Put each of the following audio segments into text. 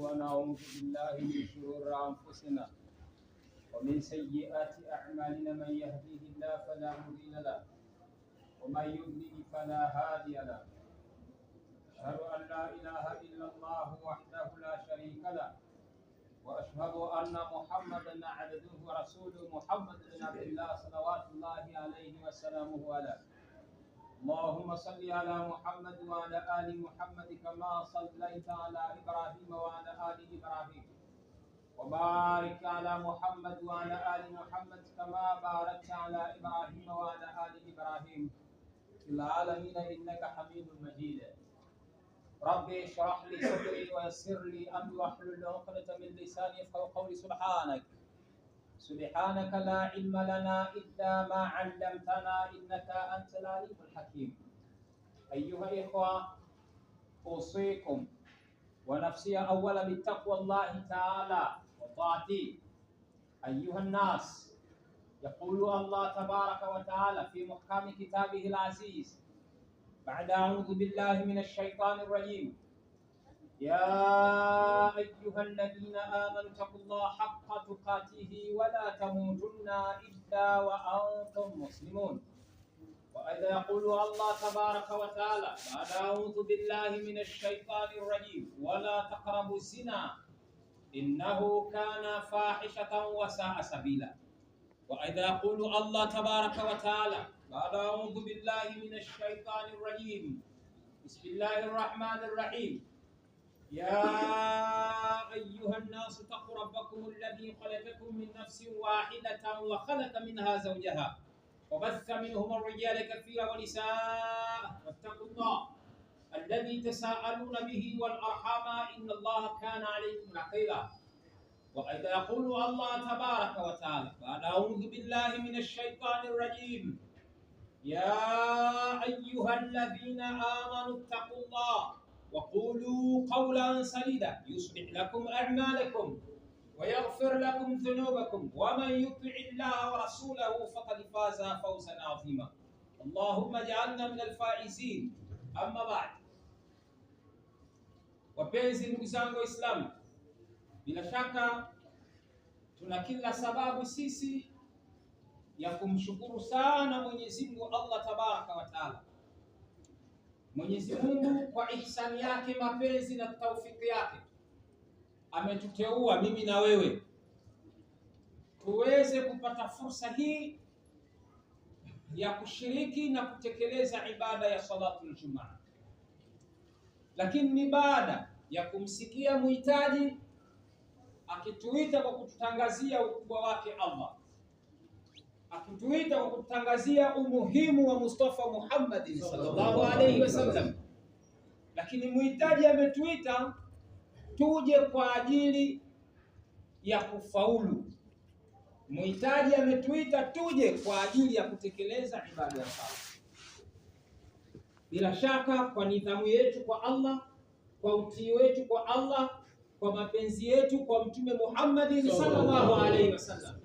ونعوذ بالله من شرور أنفسنا ومن سيئات أعمالنا. من يهديه الله فلا مضل له ومن يضلل فلا هادي له. أشهد أن لا إله إلا الله وحده لا شريك له وأشهد أن محمدا عبده ورسوله. محمد بن عبد الله صلوات الله عليه وسلامه عليه. اللهم صل على محمد وعلى آل محمد كما صليت على إبراهيم وعلى آل إبراهيم، وبارك على محمد وعلى آل محمد كما باركت على إبراهيم وعلى آل إبراهيم في العالمين إنك حميد مجيد. ربي اشرح لي صدري ويسر لي أمري واحلل عقدة من لساني يفقهوا قولي. سبحانك لا علم لنا إلا ما علمتنا إنك أنت العليم الحكيم. أيها الإخوة، أوصيكم ونفسي أولا بتقوى الله تعالى وطاعته. أيها الناس، يقول الله تبارك وتعالى في محكم كتابه العزيز بعد أعوذ بالله من الشيطان الرجيم: يا أيها الذين آمنوا اتقوا الله حق تقاته ولا تموتن إلا وأنتم مسلمون. وإذا يقول الله تبارك وتعالى بعد أعوذ بالله من الشيطان الرجيم: ولا تقربوا الزنا إنه كان فاحشة وساء سبيلا. وإذا يقول الله تبارك وتعالى بعد أعوذ بالله من الشيطان الرجيم: بسم الله الرحمن الرحيم: يا أيها الناس اتقوا ربكم الذي خلقكم من نفس واحدة وخلق منها زوجها وبث منهما الرجال كثيرا ونساء واتقوا الله الذي تساءلون به والأرحام إن الله كان عليكم رقيبا. وإذا يقول الله تبارك وتعالى بعد أعوذ بالله من الشيطان الرجيم: يا أيها الذين آمنوا اتقوا الله وقولوا قولا سديدا يصلح لكم أعمالكم ويغفر لكم ذنوبكم ومن يطع الله ورسوله فقد فاز فوزا عظيما. اللهم اجعلنا من الفائزين. أما بعد، wapenzi ndugu zangu Waislamu, bila shaka tuna kila sababu sisi ya kumshukuru sana Mwenyezi Mungu Allah Tabaraka wa Taala. Mwenyezi Mungu kwa ihsani yake, mapenzi na taufiki yake ametuteua mimi na wewe tuweze kupata fursa hii ya kushiriki na kutekeleza ibada ya salatul Jumaa. Lakini ni baada ya kumsikia muhitaji akituita kwa kututangazia ukubwa wake Allah, akituita kwa kutangazia umuhimu wa Mustafa Muhammad sallallahu alaihi wasallam. Lakini muhitaji ametuita tuje kwa ajili ya kufaulu. Muhitaji ametuita tuje kwa ajili ya kutekeleza ibada ya sala. Bila shaka kwa nidhamu yetu kwa Allah, kwa utii wetu kwa Allah, kwa mapenzi yetu kwa Mtume Muhammad sallallahu alaihi wasallam,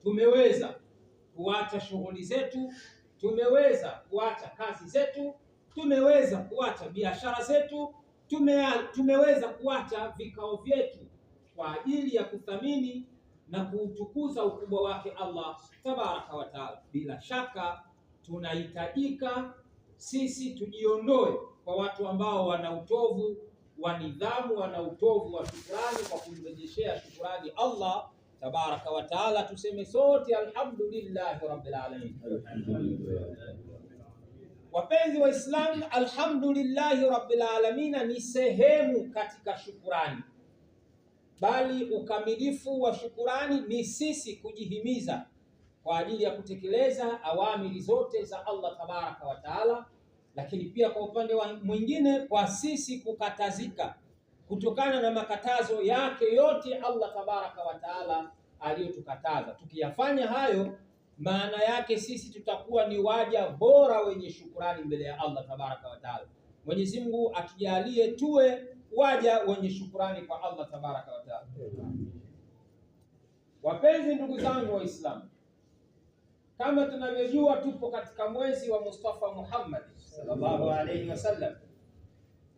tumeweza kuacha shughuli zetu, tumeweza kuacha kazi zetu, tumeweza kuacha biashara zetu, tumeweza kuacha vikao vyetu kwa ajili ya kuthamini na kuutukuza ukubwa wake Allah Tabaraka wa Taala. Bila shaka tunahitajika sisi tujiondoe kwa watu ambao wana utovu wa nidhamu, wana utovu wa shukrani, kwa kumrejeshea shukrani Allah Tabaraka wa Taala. Tuseme sote alhamdulillahi rabbil alamin. Wapenzi wa Islam, alhamdulillahi rabbil alamin ni sehemu katika shukrani, bali ukamilifu wa shukrani ni sisi kujihimiza kwa ajili ya kutekeleza awamiri zote za Allah Tabaraka wa Taala, lakini pia kwa upande mwingine kwa sisi kukatazika kutokana na makatazo yake yote Allah Tabaraka wa Taala aliyotukataza. Tukiyafanya hayo, maana yake sisi tutakuwa ni waja bora wenye shukrani mbele ya Allah Tabaraka wa Taala. Mwenyezi Mungu atujalie tuwe waja wenye shukrani kwa Allah Tabaraka wa Taala. Wapenzi ndugu zangu Waislamu, kama tunavyojua tupo katika mwezi wa Mustafa Muhammad sallallahu alaihi wasallam,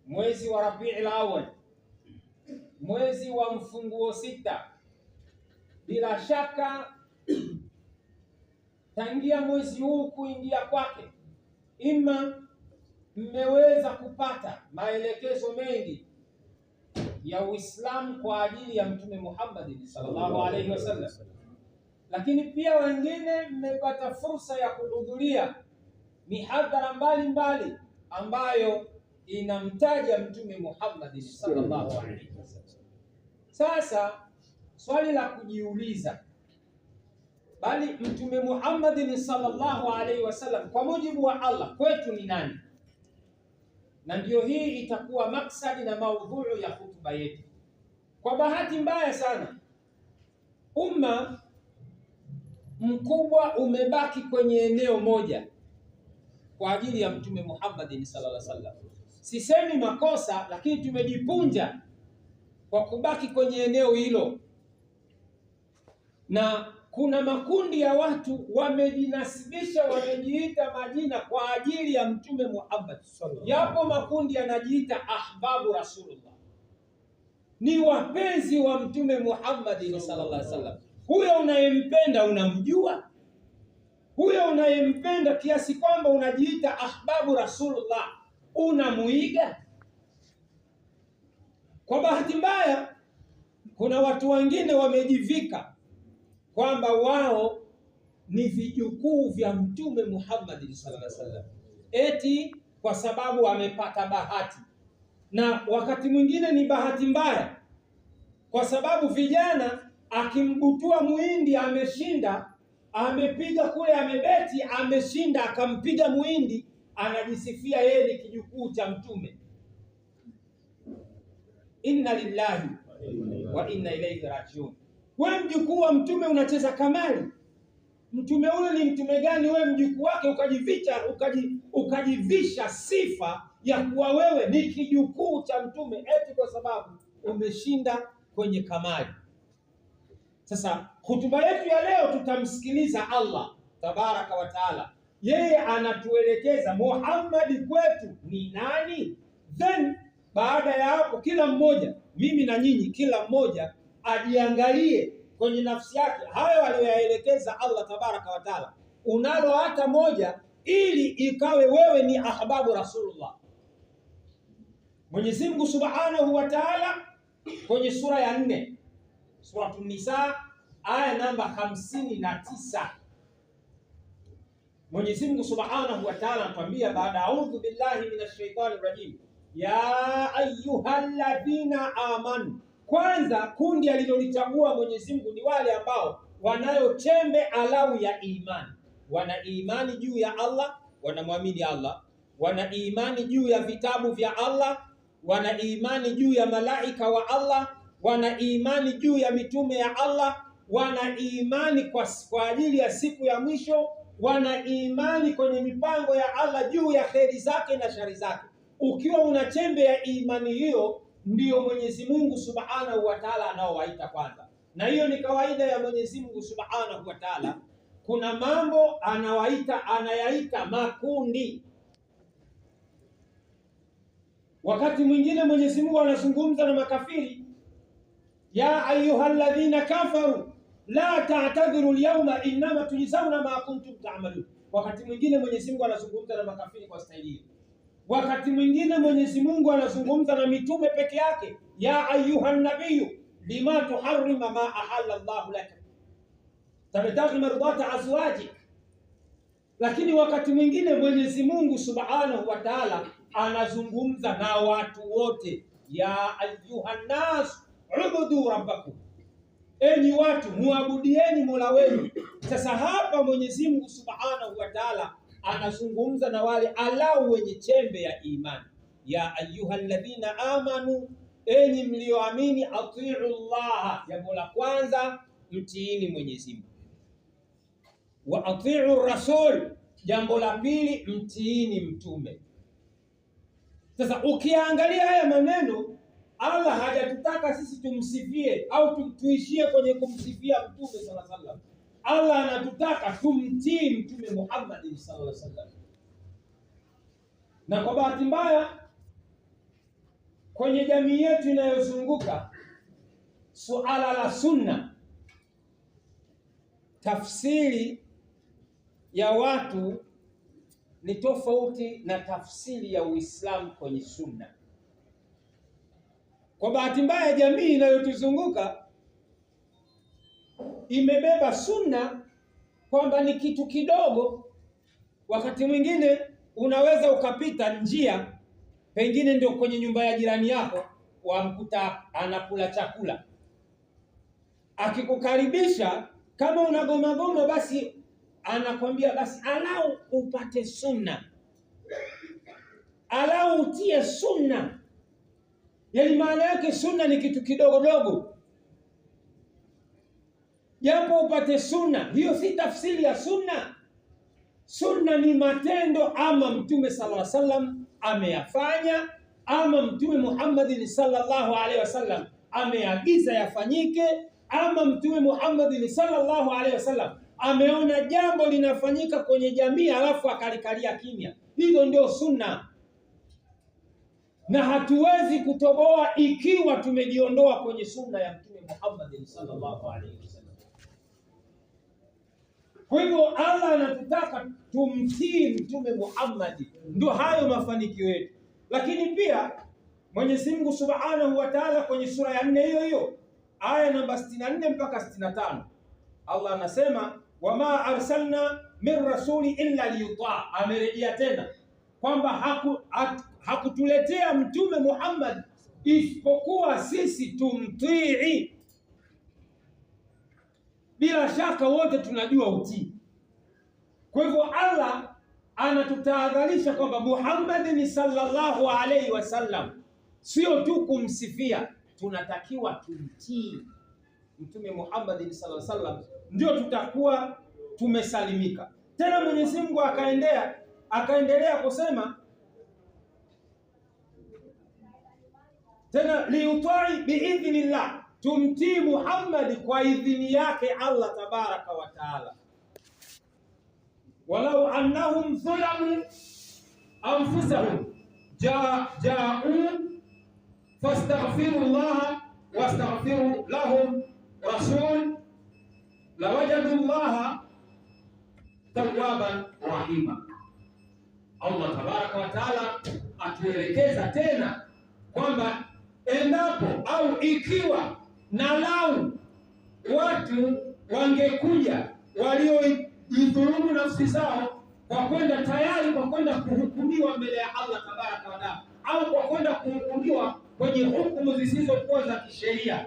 mwezi wa Rabiul Awwal, mwezi wa mfunguo sita. Bila shaka tangia mwezi huu kuingia kwake, ima mmeweza kupata maelekezo mengi ya Uislamu kwa ajili ya Mtume Muhammad sallallahu alaihi wasallam, lakini pia wengine mmepata fursa ya kuhudhuria mihadhara mbalimbali ambayo inamtaja Mtume Muhammad sallallahu alaihi wasallam. Sasa swali la kujiuliza, bali Mtume Muhammad sallallahu alaihi wasallam kwa mujibu wa Allah kwetu ni nani? Na ndio hii itakuwa maksadi na maudhui ya hutuba yetu. Kwa bahati mbaya sana, umma mkubwa umebaki kwenye eneo moja kwa ajili ya Mtume Muhammad sallallahu alaihi wasallam. Sisemi makosa, lakini tumejipunja kwa kubaki kwenye eneo hilo, na kuna makundi ya watu wamejinasibisha, wamejiita majina kwa ajili ya Mtume Muhammad. Yapo makundi yanajiita ahbabu Rasulullah, ni wapenzi wa Mtume Muhammad sallallahu alaihi wasallam. Huyo unayempenda unamjua? Huyo unayempenda kiasi kwamba unajiita ahbabu Rasulullah unamuiga? Kwa bahati mbaya, kuna watu wengine wamejivika kwamba wao ni vijukuu vya Mtume Muhammad sallallahu alaihi wasallam, eti kwa sababu amepata bahati. Na wakati mwingine ni bahati mbaya, kwa sababu vijana akimbutua muhindi ameshinda, amepiga kule, amebeti ameshinda, akampiga muhindi, anajisifia yeye ni kijukuu cha Mtume. Inna lillahi wa inna ilaihi rajiun. Wewe mjukuu wa Mtume unacheza kamari? Mtume ule ni mtume gani? Wewe mjukuu wake ukajivisha sifa ya kuwa wewe ni kijukuu cha Mtume eti kwa sababu umeshinda kwenye kamari. Sasa hutuba yetu ya leo tutamsikiliza Allah tabaraka wa taala, yeye anatuelekeza Muhammad kwetu ni nani. Then baada ya hapo, kila mmoja, mimi na nyinyi, kila mmoja ajiangalie kwenye nafsi yake hayo aliyoyaelekeza Allah tabaraka wa taala. Unalo hata moja, ili ikawe wewe ni ahbabu Rasulullah. Mwenyezi Mungu Subhanahu wa Ta'ala kwenye sura ya 4, Suratul Nisa, aya namba 59, Mwenyezi Mungu Subhanahu wa Ta'ala anatuambia baada a'udhu billahi minash shaitani rajim, ya ayyuhalladhina amanu. Kwanza kundi alilolichagua Mwenyezi Mungu ni wale ambao wanayo chembe alau ya imani. Wana imani juu ya Allah, wanamwamini Allah, wana imani juu ya vitabu vya Allah, wana imani juu ya malaika wa Allah, wana imani juu ya mitume ya Allah, wana imani kwa ajili ya siku ya mwisho, wana imani kwenye mipango ya Allah juu ya kheri zake na shari zake. Ukiwa una chembe ya imani hiyo, ndiyo Mwenyezi Mungu Subhanahu wa Ta'ala anaowaita kwanza. Na hiyo ni kawaida ya Mwenyezi Mungu Subhanahu wa Ta'ala. Kuna mambo anayaita makundi. Wakati mwingine Mwenyezi Mungu anazungumza na makafiri, ya ayyuhalladhina kafaru la ta'tadhiru al-yawma innama tujzauna ma kuntum ta'malun. Wakati mwingine Mwenyezi Mungu anazungumza na makafiri kwa staili. Wakati mwingine Mwenyezi Mungu anazungumza na mitume peke yake, ya ayyuhan nabiyyu lima tuharrima ma ahalla Allahu lak tabtaghi mardata azwajik. Lakini wakati mwingine Mwenyezi Mungu Subhanahu wa Ta'ala anazungumza na watu wote, ya ayyuhan nas ubudu rabbakum, enyi watu muabudieni Mola wenu. Sasa hapa Mwenyezi Mungu Subhanahu wa Ta'ala anazungumza na wale alau wenye chembe ya imani, ya ayyuhalladhina amanu, enyi mlioamini, atiu Allah, jambo la kwanza mtiini Mwenyezi Mungu, wa atiu rasul, jambo la pili mtiini mtume. Sasa ukiangalia haya maneno, Allah hajatutaka sisi tumsifie au tuishie kwenye kumsifia Mtume sallallahu alaihi wasallam. Allah anatutaka tumtii Mtume Muhammad sallallahu alaihi wasallam. Na kwa bahati mbaya kwenye jamii yetu inayozunguka suala la sunna, tafsiri ya watu ni tofauti na tafsiri ya Uislamu kwenye sunna. Kwa bahati mbaya, jamii inayotuzunguka imebeba sunna kwamba ni kitu kidogo. Wakati mwingine unaweza ukapita njia, pengine ndio kwenye nyumba ya jirani yako, wamkuta anakula chakula, akikukaribisha kama unagoma basi anakwambia basi alau upate sunna, alau utie sunna. Yaani maana yake sunna ni kitu kidogo dogo, japo upate sunna. Hiyo si tafsiri ya sunna. Sunna ni matendo, ama Mtume sallallahu alaihi wasallam ameyafanya, ama Mtume Muhammad sallallahu alaihi wasallam ameagiza yafanyike, ama Mtume Muhammad sallallahu alaihi wasallam ameona jambo linafanyika kwenye jamii alafu akalikalia kimya. Hilo ndio sunna, na hatuwezi kutoboa ikiwa tumejiondoa kwenye sunna ya Mtume Muhammad sallallahu alaihi wasallam. Kwa hivyo Allah anatutaka tumtii Mtume Muhammad, ndio hayo mafanikio yetu. Lakini pia Mwenyezi Mungu Subhanahu wa Ta'ala kwenye sura ya 4 hiyo hiyo aya namba 64 mpaka 65, Allah anasema wama arsalna min rasuli illa liyuta. Amerejea tena kwamba hakutuletea Mtume Muhammad isipokuwa sisi tumtii. Bila shaka wote tunajua utii. Kwa hivyo Allah anatutahadharisha kwamba Muhammad ni sallallahu alaihi wasallam sio tu kumsifia, tunatakiwa tumtii Mtume Muhammad sallallahu alaihi wasallam, ndio tutakuwa tumesalimika. Tena Mwenyezi Mungu akaendelea kusema tena liutai biidhnillah, tumtii Muhammad kwa idhini yake Allah tabaraka wa taala. Walau annahum dhalamu anfusahum ja'u fastaghfiru Allah wastaghfiru lahum rasul lawajadu Allah tawwaban rahima. Allah tabaraka wa taala atuelekeza tena kwamba endapo au ikiwa na lau watu wangekuja waliojidhulumu nafsi zao kwa kwenda tayari kwa kwenda kuhukumiwa mbele ya Allah tabaraka wa taala, au kwa kwenda kuhukumiwa kwenye hukumu zisizokuwa za kisheria,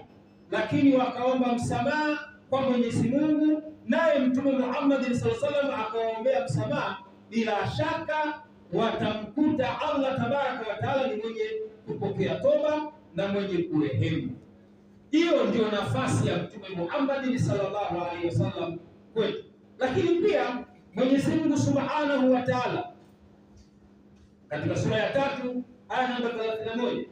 lakini wakaomba msamaha kwa Mwenyezi Mungu, naye Mtume Muhammad sallallahu alaihi wasallam akawaombea msamaha, bila shaka watamkuta Allah tabaraka wa taala ni mwenye kupokea toba na mwenye kurehemu. Hiyo ndio nafasi ya Mtume Muhammad sallallahu alaihi wasallam kwetu. Lakini pia Mwenyezi Mungu Subhanahu wa Ta'ala katika sura ya 3 aya namba 31,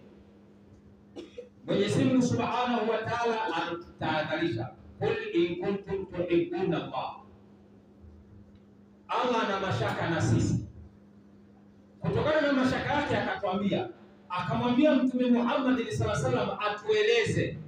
Mwenyezi Mungu Subhanahu wa Ta'ala anatahadharisha, qul in kuntum tuhibbuna Allah. Allah ana mashaka na sisi. Kutokana na mashaka yake akamwambia Mtume Muhammad sallallahu alaihi wasallam atueleze,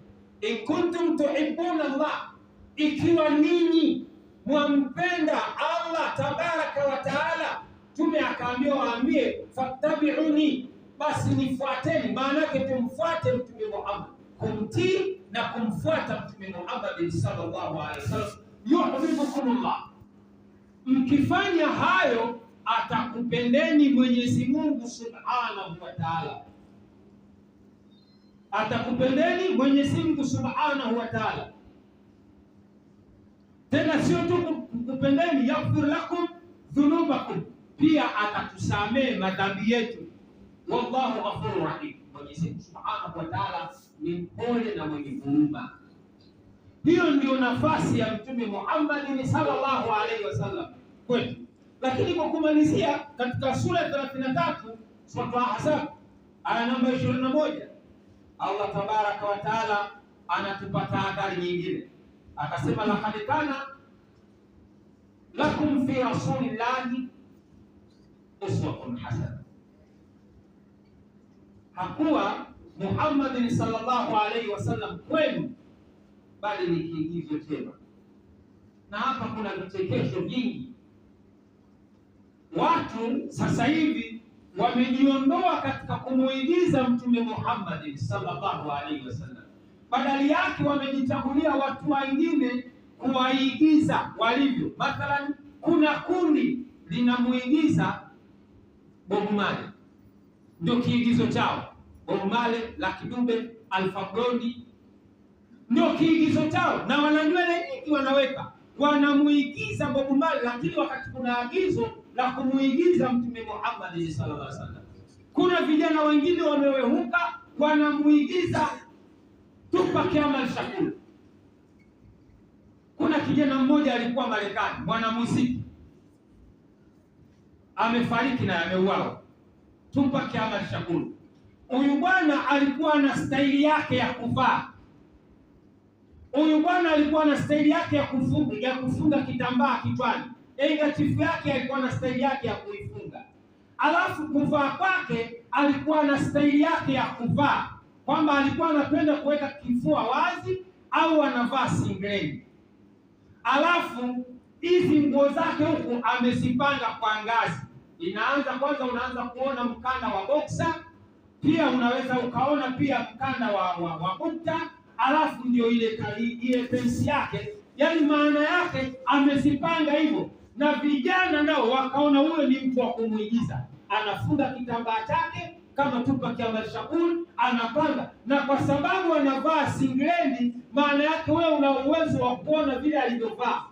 in kuntum tuhibbuna Allah, ikiwa ninyi mwampenda Allah tabaraka wa taala. Mtume akaambiwa waambie fattabi'uni, basi nifuateni. Maana yake tumfuate Mtume Muhammad, kumtii na kumfuata Mtume Muhammad sallallahu alaihi wasallam. Yuhibbukumullah, mkifanya hayo atakupendeni Mwenyezi Mungu Subhanahu wa Ta'ala, atakupendeni Mwenyezi Mungu Subhanahu wa Ta'ala. Tena sio tu kukupendeni, yaghfir lakum dhunubakum, pia atatusamehe madhambi yetu. Wallahu ghafurur rahim, Mwenyezi Mungu Subhanahu wa Ta'ala ni mpole na mwenye huruma. Hiyo ndio nafasi ya Mtume Muhammad sallallahu alaihi wasallam kwetu. Lakini kwa kumalizia, katika sura ya 33 sura Al-Ahzab aya namba 21, Allah tabaraka wa taala anatupa tahadhari nyingine, akasema laqad kana lakum fi rasulillahi uswatun hasana. Hakuwa Muhammad sallallahu alaihi wasallam kwenu bali ni kiigizo chema. Na hapa kuna vichekesho vingi. Watu sasa hivi wamejiondoa katika kumuigiza Mtume Muhammad sallallahu alaihi wasallam, badali yake wamejichagulia watu wengine kuwaigiza walivyo. Mathalan, kuna kundi linamuigiza Bob Marley, ndio kiigizo chao. Bob Marley, Lucky Dube, Alpha Blondy ndio kiigizo chao, na wana nywele nyingi wanaweka, wanamuigiza Bob Marley, lakini wakati kuna agizo la kumuigiza Mtume Muhammad sallallahu alaihi wasallam. Kuna vijana wengine wamewehuka wanamuigiza Tupac Amaru Shakur. Kuna kijana mmoja alikuwa Marekani, mwanamuziki, amefariki na ameuawa, Tupac Amaru Shakur. Huyu bwana alikuwa na staili yake ya kuvaa. Huyu bwana alikuwa na staili yake ya kufunga kitambaa kichwani. Chifu yake alikuwa na staili yake ya kuifunga. Alafu kuvaa kwake alikuwa na staili yake ya kuvaa, kwamba alikuwa anapenda kuweka kifua wazi au anavaa singleti. Alafu hizi nguo zake huku amezipanga kwa ngazi. Inaanza kwanza, unaanza kuona mkanda wa boxer, pia unaweza ukaona pia mkanda wa bukta, alafu ndio ile pensi yake. Yaani maana yake amezipanga hivyo, na vijana nao wakaona huyo ni mtu wa kumuigiza. Anafunga kitambaa chake kama Tupac Amaru Shakur, anapanga, na kwa sababu anavaa singleti, maana yake wewe una uwezo wa kuona vile alivyovaa.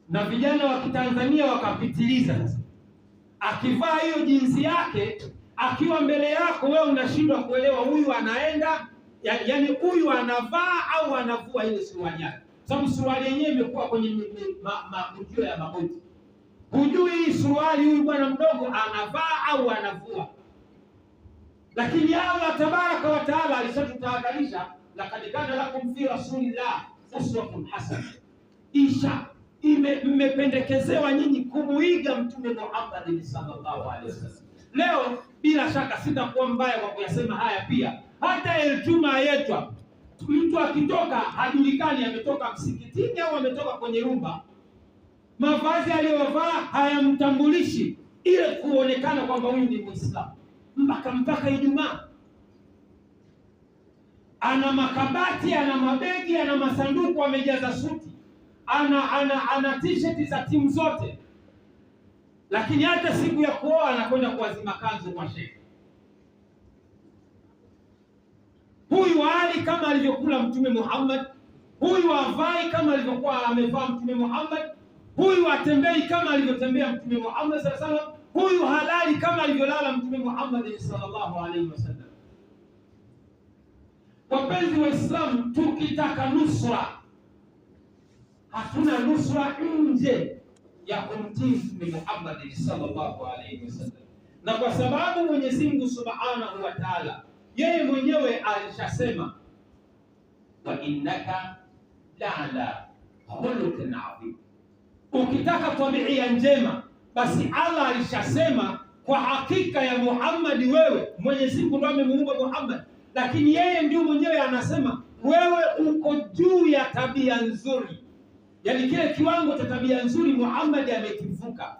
Na vijana wa Kitanzania wakapitiliza sasa. Akivaa hiyo jinsi yake, akiwa mbele yako wewe unashindwa kuelewa huyu anaenda, yaani huyu anavaa au anavua ile suruali yake. Sababu suruali yenyewe imekuwa kwenye makujio ya magoti. Hujui hii suruali huyu bwana mdogo anavaa au anavua. Lakini Allah tabaraka wa taala alishatutahadharisha, laqad kana lakum fi rasulillah uswatun hasana. Mmependekezewa nyinyi kumuiga Mtume Muhammad sallallahu alaihi wasallam. Leo bila shaka sitakuwa mbaya kwa kuyasema haya pia. Hata Ijumaa yetu mtu akitoka hajulikani ametoka msikitini au ametoka kwenye rumba, mavazi aliyovaa hayamtambulishi ile kuonekana kwamba huyu ni Muislamu. Mpaka Ijumaa ana makabati, ana mabegi, ana masanduku, amejaza suti, ana t-shirt za timu zote, lakini hata siku ya kuoa anakwenda kuwazima kanzu kwa shehe. Huyu hali kama alivyokula Mtume Muhammad, huyu havai kama alivyokuwa amevaa Mtume Muhammad, huyu atembei kama alivyotembea Mtume Muhammad sallallahu alaihi wasallam, huyu halali kama alivyolala Mtume Muhammad sallallahu alaihi wasallam. Wapenzi wa Islam, tukitaka nusra, hatuna nusra nje ya kumtii Mtume Muhammad sallallahu alaihi wasallam. Na kwa sababu Mwenyezi Mungu Subhanahu wa Ta'ala yeye mwenyewe alishasema, wa innaka la'ala khuluqin adhim. Ukitaka tabia njema, basi Allah alishasema kwa hakika ya Muhammad, wewe Mwenyezi Mungu ndiye amemuumba Muhammad, lakini yeye ndio mwenyewe anasema wewe uko juu ya tabia nzuri. Yaani kile kiwango cha tabia nzuri Muhammad amekivuka.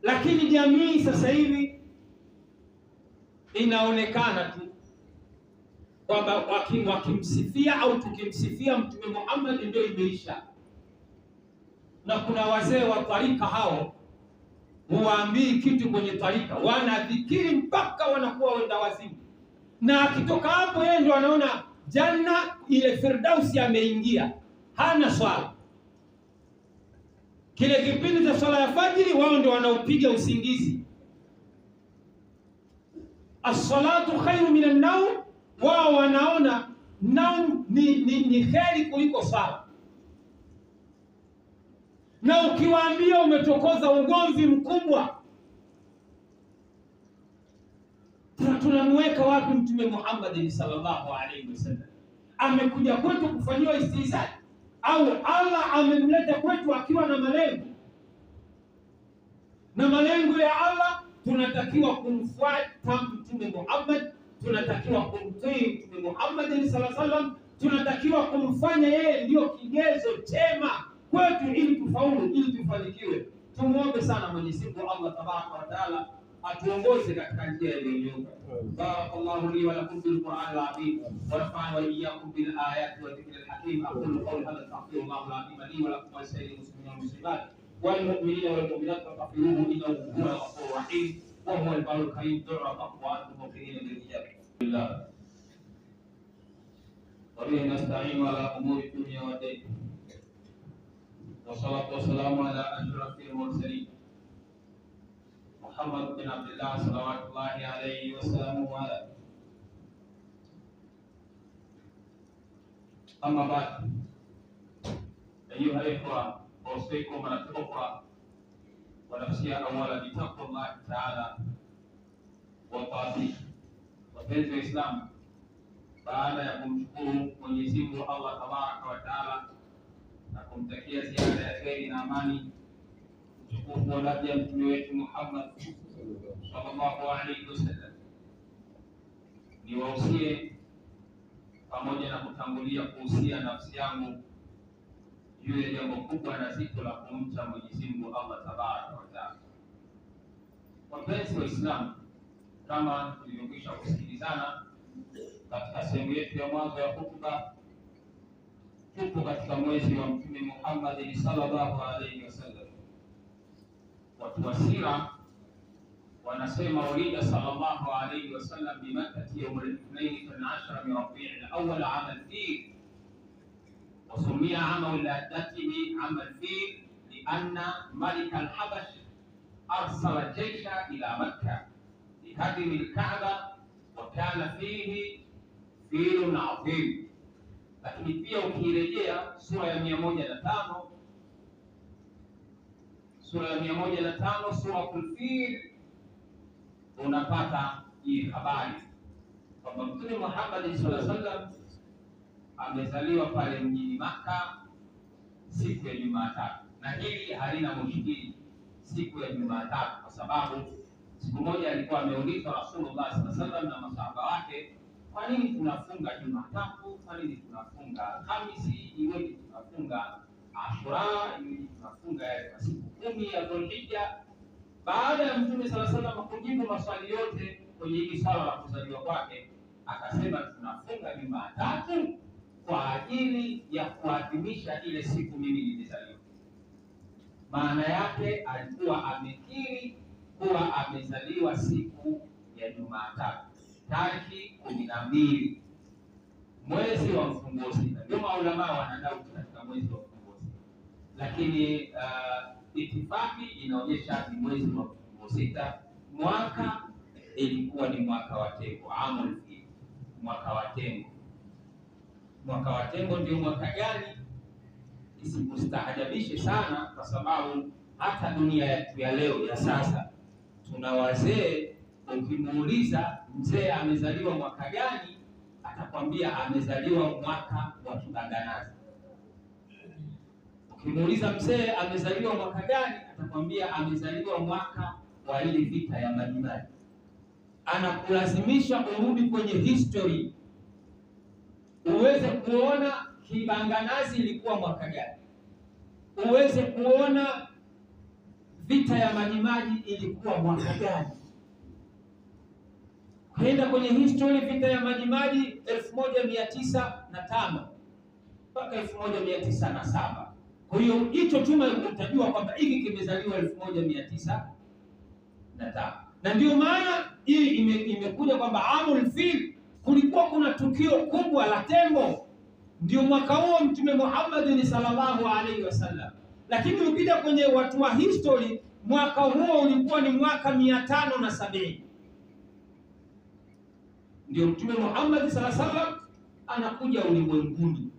Lakini jamii sasa hivi inaonekana tu kwamba wakimsifia au tukimsifia Mtume Muhammad ndio imeisha. Na kuna wazee wa tarika hao huwaambii kitu kwenye tarika, wanadhikiri mpaka wanakuwa wenda wazimu, na akitoka hapo yeye ndio anaona janna ile Firdausi ameingia, hana swala. Kile kipindi cha swala ya fajiri wao ndio wanaopiga usingizi. As-salatu khairu minan naum, wao wanaona naum ni kheri kuliko swala. Na ukiwaambia umetokoza ugomvi mkubwa, tunamweka wapi Mtume Muhammad sallallahu alaihi wasallam? Amekuja kwetu kufanyiwa istihza au Allah amemleta kwetu akiwa na malengo? Na malengo ya Allah, tunatakiwa kumfuata Mtume Muhammad, tunatakiwa kumtii Mtume Muhammad sallallahu alaihi wasallam, tunatakiwa kumfanya yeye ndio kigezo chema kwetu ili tufaulu, ili tufanikiwe. Tumuombe sana Mwenyezi Mungu Allah Tabaraka wa Taala atuongoze katika njia iliyonyooka. Barakallahu li wa lakum bil Qur'an al-azim wa nafa'ani wa iyyakum bil ayati wa dhikril hakim. Aqulu qawli hadha astaghfirullah al-azim li wa lakum wa lisa'iril muslimina wal muslimat wal mu'minina wal mu'minat fastaghfiruhu innahu huwal ghafurur rahim wa huwal barrul karim. Du'a taqwa antum muqinin bil ijab. Billah. Wa bihi nasta'inu ala umuri dunya wa din. Wassalatu wassalamu ala asyrafil mursalin Muhammad bin Abdullah salawatullahi alayhi wasallam wa ala. Amma ba'd. Ayuha ikhwa, usikum wa taqwa wa nafsiya awala bi taqwallahi ta'ala wa ta'ati. Wapenzi wa Islam, baada ya kumshukuru Mwenyezi Mungu Allah Tabaraka wa Taala na kumtakia ziada ya kheri na amani utukufu wa nabii mtume wetu Muhammad sallallahu alaihi wasallam, niwahusie pamoja na kutangulia kuhusia nafsi yangu juu ya jambo kubwa na zito la kumcha Mwenyezi Mungu Allah Tabaraka wa Taala. Wapenzi wa Islam, kama tulivyokwisha kusikilizana katika sehemu yetu ya mwanzo ya hutuba, tupo katika mwezi wa Mtume Muhammad sallallahu alaihi wasallam. Watu wa sira wanasema ulida sallallahu alaihi wasallam bi Makkah yawm al-ithnain 12 min Rabi' al-awwal 'am al-fil, wa summiya 'am wiladatihi 'am al-fil lianna malik al-Habash arsala jaysha ila Makkah lihadmi al-Ka'ba wa kana fihi filun 'azim. Lakini pia ukirejea sura ya 105 suratul Fil, unapata hii habari kwamba Mtume Muhammad sallallahu alaihi wasallam amezaliwa pale mjini Maka siku ya Jumatatu, na hili halina mushkili, siku ya Jumatatu, kwa sababu siku moja alikuwa ameulizwa Rasulullah sallallahu alaihi wasallam na masahaba wake, kwa nini tunafunga Jumatatu? Kwa nini tunafunga Alhamisi? Iweje tunafunga Ashura? Iweje tunafunga yale masiku 10 ya Dhulhijja? Baada ya Mtume sallallahu alaihi wasallam kujibu maswali yote kwenye hili swala la kuzaliwa kwake, akasema tunafunga Jumatatu kwa ajili ya kuadhimisha ile siku mimi nilizaliwa. Maana yake alikuwa amekiri kuwa amezaliwa siku ya Jumatatu, tarehe 12 mwezi wa mfunguo sita. Ndio maulama wanadau katika mwezi wa mfunguo sita, lakini itifaki inaonyesha ni mwezi wa mfunguo sita. Mwaka ilikuwa ni mwaka wa Tembo, amul fil, mwaka wa Tembo. Mwaka wa Tembo ndio mwaka gani? Isikustaajabishe sana, kwa sababu hata dunia yetu ya leo ya sasa tuna wazee, ukimuuliza mzee amezaliwa mwaka gani, atakwambia amezaliwa mwaka wa Kibanganazi. Ukimuuliza mzee amezaliwa mwaka gani, atakwambia amezaliwa mwaka wa ile vita ya Majimaji. Anakulazimisha urudi kwenye history uweze kuona Kibanganazi ilikuwa mwaka gani, uweze kuona vita ya Majimaji ilikuwa mwaka gani. Kwenda kwenye history, vita ya Majimaji 1905 mpaka 1907. Kwa hiyo hicho chuma utajua kwamba hiki kimezaliwa 1905, na ndio maana hii imekuja kwamba amul fil, kulikuwa kuna tukio kubwa la tembo, ndio mwaka huo Mtume Muhammad sallallahu alaihi wasallam. Lakini ukija kwenye watu wa history, mwaka huo ulikuwa ni mwaka 570, ndio Mtume Muhammad sallallahu alaihi wasallam anakuja ulimwenguni,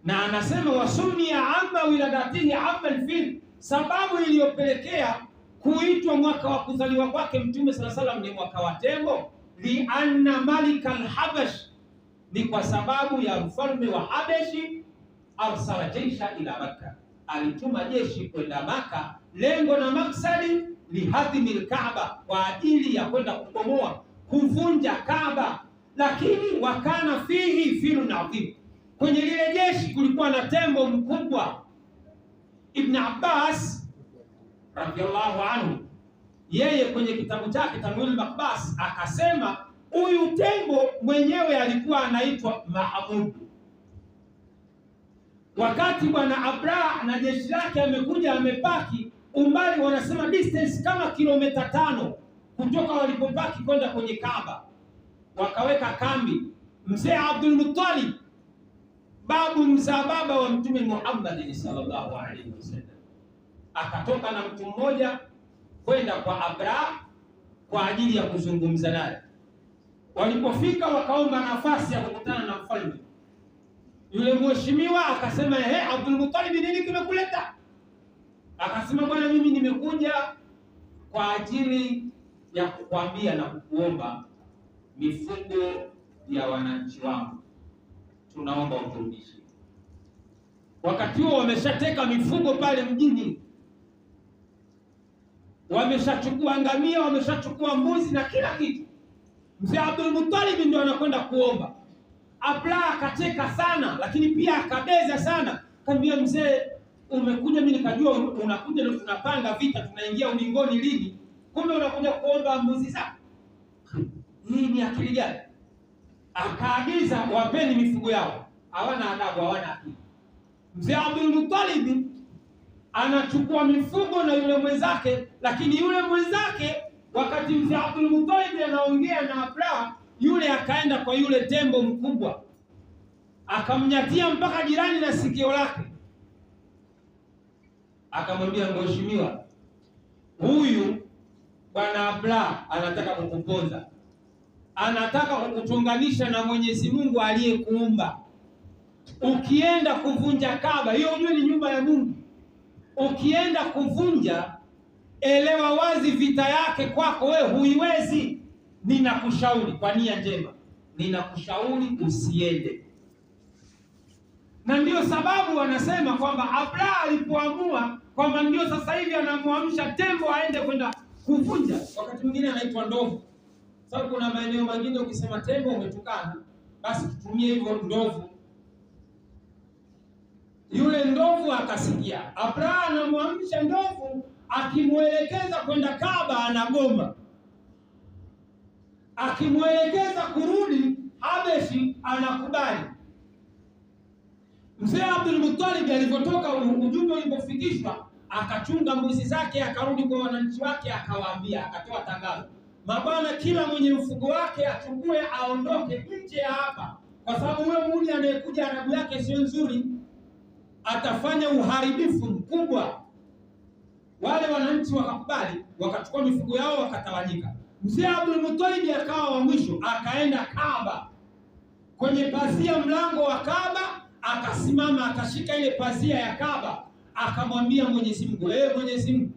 na anasema wasumia amma wiladatihi amma alfil. Sababu iliyopelekea kuitwa mwaka wa kuzaliwa kwake Mtume sallallahu alaihi wasallam ni mwaka wa tembo, li anna malik al-Habash, ni kwa sababu ya mfalme wa Habeshi arsala jaysha ila Makkah, alituma jeshi kwenda Maka, lengo na maksadi lihadhimi al-Kaaba, kwa ajili ya kwenda kubomoa kuvunja Kaaba, lakini wakana fihi filun adhim, kwenye lile jeshi kulikuwa na tembo mkubwa. Ibn Abbas radhiallahu anhu, yeye kwenye kitabu chake Tanwirul Maqbas akasema huyu tembo mwenyewe alikuwa anaitwa Mahmud. Wakati bwana Abraha na jeshi lake amekuja amepaki umbali, wanasema distance kama kilomita 5 kutoka walipopaki kwenda kwenye Kaaba, wakaweka kambi. Mzee Abdul Muttalib, babu mzaa baba wa Mtume Muhammad sallallahu alaihi wasallam, akatoka na mtu mmoja kwenda kwa Abraha kwa ajili ya kuzungumza naye. Walipofika wakaomba nafasi ya kukutana na mfalme. Yule mheshimiwa akasema, Abdul Muttalib, nini kimekuleta? Akasema, bwana, mimi nimekuja kwa ajili ya kukwambia na kukuomba mifugo ya wananchi wangu, tunaomba uturudishie. Wakati huo wameshateka mifugo pale mjini, wameshachukua ngamia, wameshachukua mbuzi na kila kitu. Mzee Abdul Muttalib ndio anakwenda kuomba. Abraha akacheka sana, lakini pia akabeza sana. Kaambia, mzee, umekuja, mimi nikajua unakuja ndio tunapanga vita, tunaingia ulingoni lini, kumbe unakuja kuomba mbuzi zako. Hii ni akili gani? Akaagiza wapeni mifugo yao. Hawana adabu, hawana akili. Mzee Abdul Muttalib anachukua mifugo na yule mwenzake, lakini yule mwenzake, wakati mzee Abdul Muttalib anaongea na Abraha, yule akaenda kwa yule tembo mkubwa akamnyatia mpaka jirani na sikio lake, akamwambia, mheshimiwa, huyu bwana Abraha anataka kukuponza, anataka kukuchunganisha na Mwenyezi Mungu aliyekuumba. Ukienda kuvunja Kaaba, hiyo ujue ni nyumba ya Mungu, ukienda kuvunja, elewa wazi vita yake kwako wewe huiwezi. Ninakushauri kwa nia njema, ninakushauri usiende. Na ndio sababu wanasema kwamba Abraha alipoamua kwamba ndio sasa hivi anamwamsha tembo aende kwenda kuvunja, wakati mwingine anaitwa ndovu, sababu kuna maeneo mengine ukisema tembo umetukana, basi tutumie hivyo ndovu. Yule ndovu akasikia Abraha anamwamsha ndovu, akimwelekeza kwenda Kaaba anagoma, akimwelekeza kurudi Habeshi anakubali. Mzee Abdul Muttalib alipotoka, ujumbe ulipofikishwa, akachunga mbuzi zake, akarudi kwa wananchi wake, akawaambia, akatoa tangazo, mabwana, kila mwenye mfugo wake achukue aondoke nje ya hapa, kwa sababu huyo mudi anayekuja adabu yake sio nzuri, atafanya uharibifu mkubwa. Wale wananchi wakakubali, wakachukua mifugo yao, wakatawanyika. Mzee Abdul Muttalib akawa wa mwisho, akaenda Kaaba, kwenye pazia mlango wa Kaaba akasimama, akashika ile pazia ya Kaaba, akamwambia Mwenyezi Mungu, Mwenyezi Mungu,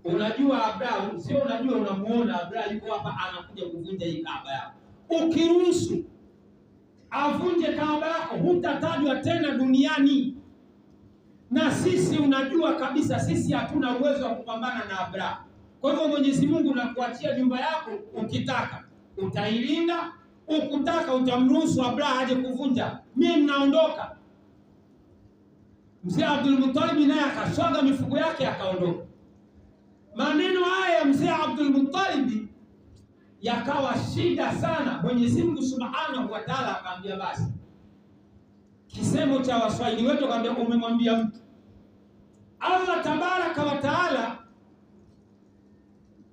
unajua Abraha, sio unajua, unamuona Abraha yuko hapa anakuja kuvunja hii Kaaba yako. Ukiruhusu avunje Kaaba yako, hutatajwa tena duniani. Na sisi unajua kabisa sisi hatuna uwezo wa kupambana na Abraha. Kwa hivyo Mwenyezi Mungu nakuachia nyumba yako, ukitaka utailinda, ukutaka utamruhusu Abraha aje kuvunja. Mimi mnaondoka. Mzee Abdul Muttalib naye akaswaga mifugo yake akaondoka. Maneno haya ya Mzee Abdul Muttalib yakawa shida sana. Mwenyezi Mungu Subhanahu wa Ta'ala akamwambia, basi kisemo cha Waswahili wetu akamwambia, umemwambia mtu. Allah Tabaraka wa Taala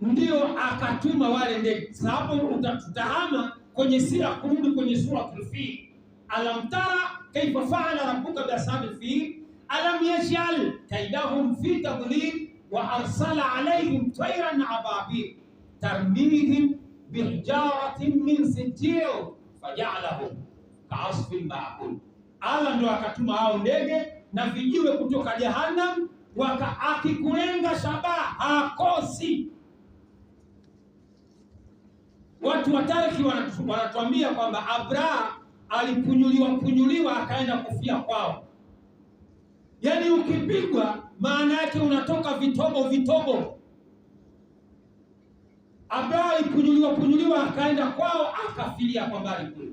ndio akatuma wale ndege. Sababu utatutahama kwenye sira, kurudi kwenye suratul Fil. Alam tara kaifa fa'ala rabbuka bi ashabil fil alam yaj'al kaidahum fi tadlil wa arsala alayhim tayran ababil tarmihim bihijaratin min sijil faj'alahum ka'asfin ma'kul. Allah ndio akatuma hao ndege na vijiwe kutoka Jahannam, akikulenga shabaha hakosi. Watu wa tarikhi wanatuambia kwamba Abraha alipunyuliwa akaenda kufia kwao. Yaani ukipigwa maana yake unatoka vitobo. ambaye punyuliwa akaenda kwao akafilia kwa mbali kule.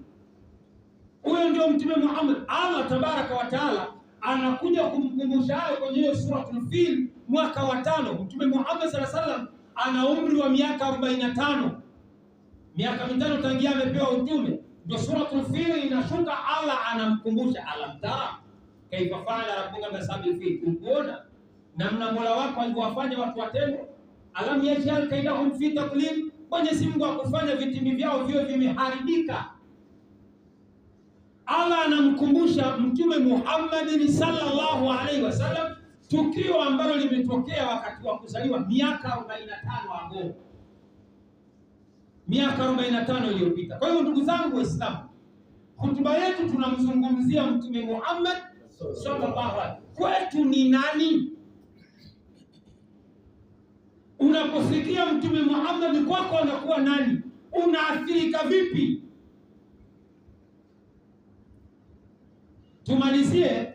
Huyo ndio Mtume Muhammad. Allah tabaraka wa taala anakuja kumkumbusha hayo kwenye hiyo Suratul Fil mwaka wa 5. Mtume Muhammad sallallahu alaihi wasallam ana umri wa miaka 45, miaka mitano tangia amepewa utume. Ndio Suratul Fil inashuka, Allah anamkumbusha, alam tara kaifa faala rabbuka biashabil fil, kuona namna Mola wako alivyowafanya watu wa tembo. Alam yaj'al kaidahum fi taqlid, Mwenyezi Mungu akufanya vitimbi vyao vio vimeharibika. Allah anamkumbusha Mtume Muhammad sallallahu alaihi wasallam tukio ambalo limetokea wakati wa kuzaliwa miaka 45 ago, miaka 45 iliyopita. Kwa hiyo ndugu zangu Waislamu, hotuba yetu tunamzungumzia Mtume Muhammad sallallahu alaihi. Kwetu ni nani? Unaposikia Mtume Muhammad kwako anakuwa nani? Unaathirika vipi? Tumalizie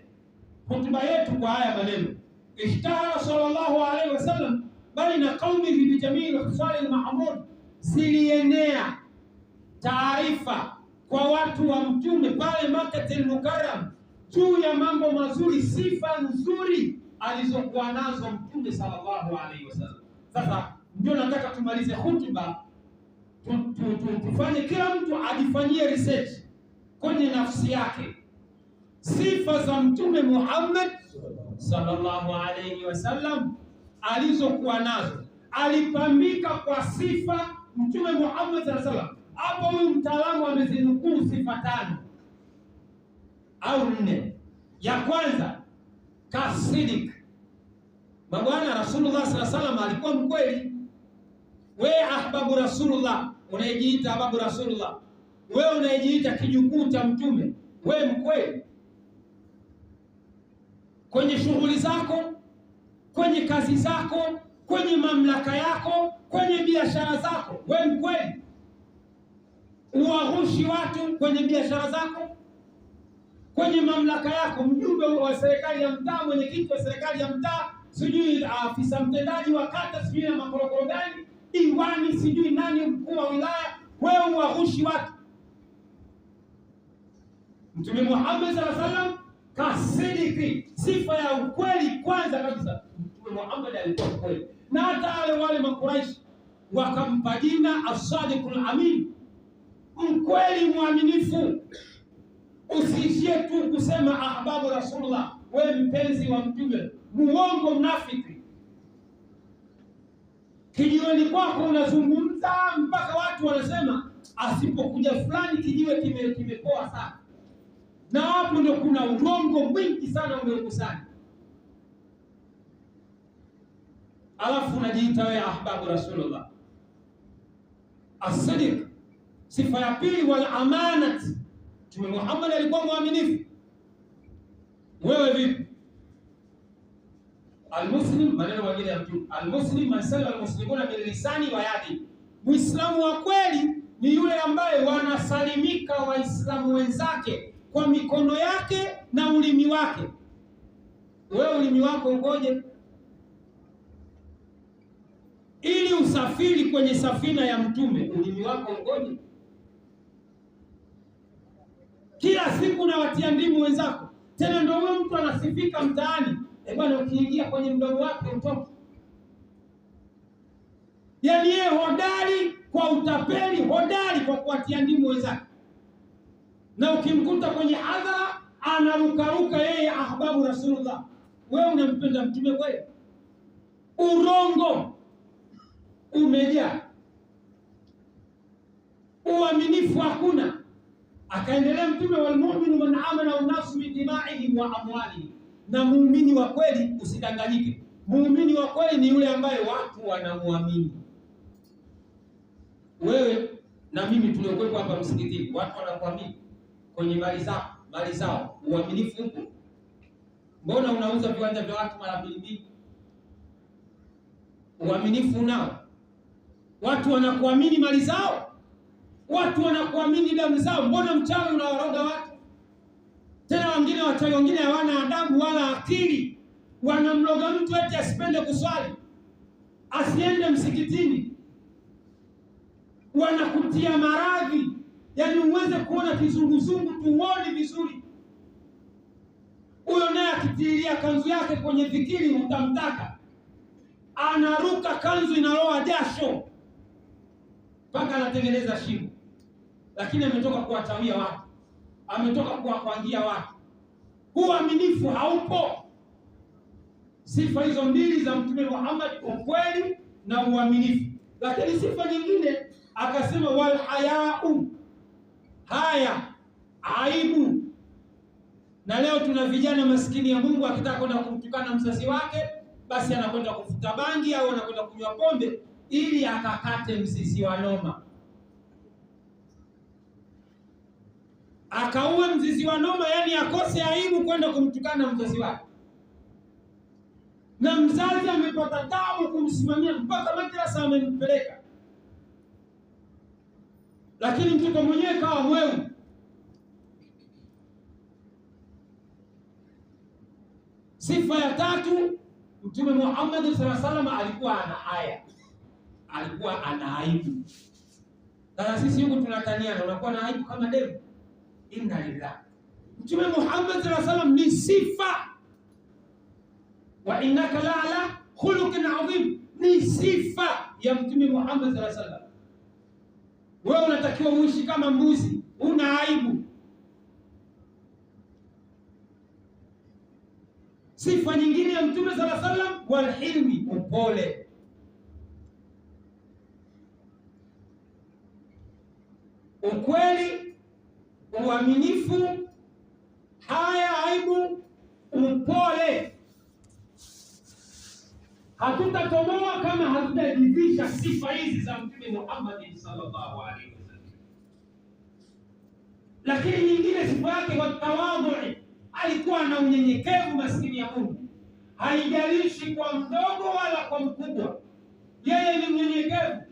hotuba yetu kwa haya maneno. Ishtahara sallallahu alaihi wasallam baina qaumihi bi jamii khisali al-mahmud, zilienea taarifa kwa watu wa Mtume pale Makkatul Mukarram juu ya mambo mazuri, sifa nzuri alizokuwa nazo Mtume sallallahu alaihi wasallam. Sasa ndio nataka tumalize hotuba, tufanye kila mtu ajifanyie research kwenye nafsi yake, sifa za Mtume Muhammad sallallahu alaihi wasallam alizokuwa nazo. Alipambika kwa sifa Mtume Muhammad sallallahu alaihi wasallam. Hapo huyu mtaalamu amezinukuu sifa 5 au 4. Ya kwanza, kasidik. Mabwana, Rasulullah sallallahu alaihi wasallam alikuwa mkweli. Wewe ahbabu Rasulullah, unayejiita ahbabu Rasulullah, wewe unayejiita kijukuu cha Mtume, wewe mkweli kwenye shughuli zako, kwenye kazi zako, kwenye mamlaka yako, kwenye biashara zako, wewe mkweli? Uwahushi watu kwenye biashara zako, kwenye mamlaka yako, mjumbe wa serikali ya mtaa, mwenyekiti wa serikali ya mtaa, sijui afisa mtendaji wa kata, sijui na makorokoro gani, diwani, sijui nani, mkuu wa wilaya, wewe uwahushi watu. Mtume Muhammad sallallahu alaihi wasallam kasidiki, sifa ya ukweli kwanza kabisa. Mtume Muhammad alikuwa mkweli, na hata wale Makuraishi wakampa jina as-sadiqul amin, mkweli mwaminifu. Usiishie tu kusema ahbabu Rasulullah, wewe mpenzi wa Mtume, muongo, mnafiki. Kijiweni kwako unazungumza mpaka watu wanasema asipokuja fulani kijiwe kimepoa sana. Na hapo ndio kuna urongo mwingi sana umekusanya. Alafu unajiita wewe ahbabu Rasulullah. As-sadiq, sifa ya pili, wal amanat. Mtume Muhammad alikuwa mwaminifu. Wewe vipi? Al-muslim, maneno mengine ya Mtume, al-muslim man salama al-muslimuna bil lisani wa yadi. Muislamu wa kweli ni yule ambaye wanasalimika waislamu wenzake kwa mikono yake na ulimi wake. Wewe ulimi wako ukoje? Ili usafiri kwenye safina ya Mtume, ulimi wako ukoje? Kila siku na watia ndimu wenzako. Tena ndio huyo mtu anasifika mtaani, bwana, ukiingia kwenye mdomo wake utoke. Yaani yeye hodari kwa utapeli, hodari kwa kuwatia ndimu wenzake. Na ukimkuta kwenye hadhara anarukaruka yeye ahbabu Rasulullah. Wewe unampenda Mtume kweli? Urongo umejaa, uaminifu hakuna. Akaendelea Mtume, wal mu'minu man amana an-nasu bi dima'ihim wa amwalihim. Na muumini wa kweli, usidanganyike, muumini wa kweli ni yule ambaye watu wanamwamini. Wewe na mimi tuliokuwa hapa msikitini, watu wanakuamini kwenye mali zao, uaminifu upo. Mbona unauza viwanja vya watu mara 2? Uaminifu nao. Watu wanakuamini mali zao, watu wanakuamini damu zao. Mbona mchawi unawaroga watu? Tena wengine wachawi wengine hawana adabu wala akili, wanamloga mtu eti asipende kuswali, asiende msikitini. wanakutia maradhi, yaani uweze kuona kizunguzungu, tuoni vizuri. Huyo naye akitilia kanzu yake kwenye vikili utamtaka, anaruka kanzu inaloa jasho mpaka anatengeneza shimo, lakini ametoka kuwatawia watu, ametoka kuwakwangia watu. Uaminifu haupo. Sifa hizo mbili za Mtume Muhammad, ukweli na uaminifu. Lakini sifa nyingine akasema wal hayau, haya, aibu. Na leo tuna vijana maskini ya Mungu, akitaka kwenda kumtukana mzazi wake, basi anakwenda kufuta bangi au anakwenda kunywa pombe ili akakate mzizi wa noma, akaua mzizi wa noma, yani akose aibu kwenda kumtukana mzazi wake. Na mzazi amepata tabu kumsimamia mpaka madrasa amempeleka, lakini mtoto mwenyewe kawa mweu. Sifa ya tatu, Mtume Muhammad sallallahu alaihi wasallam alikuwa ana haya, alikuwa ana aibu. Sasa sisi huku tunataniana, unakuwa na aibu kama demu. Inna lillahi. Mtume Muhammad sallallahu alaihi wasallam ni sifa, wa innaka la ala khuluqin adhim, ni sifa ya Mtume Muhammad sallallahu alaihi wasallam. Wewe unatakiwa uishi kama mbuzi, una aibu. Sifa nyingine ya Mtume sallallahu alaihi wasallam, wal hilmi, upole. Ukweli, uaminifu, haya, aibu, upole. Hatutatoboa kama hatutajivisha sifa hizi za Mtume Muhammad sallallahu alaihi wasallam. Lakini nyingine, sifa yake wa tawadhu, alikuwa na unyenyekevu, maskini ya Mungu. Haijalishi kwa mdogo wala kwa mkubwa, yeye ni mnyenyekevu.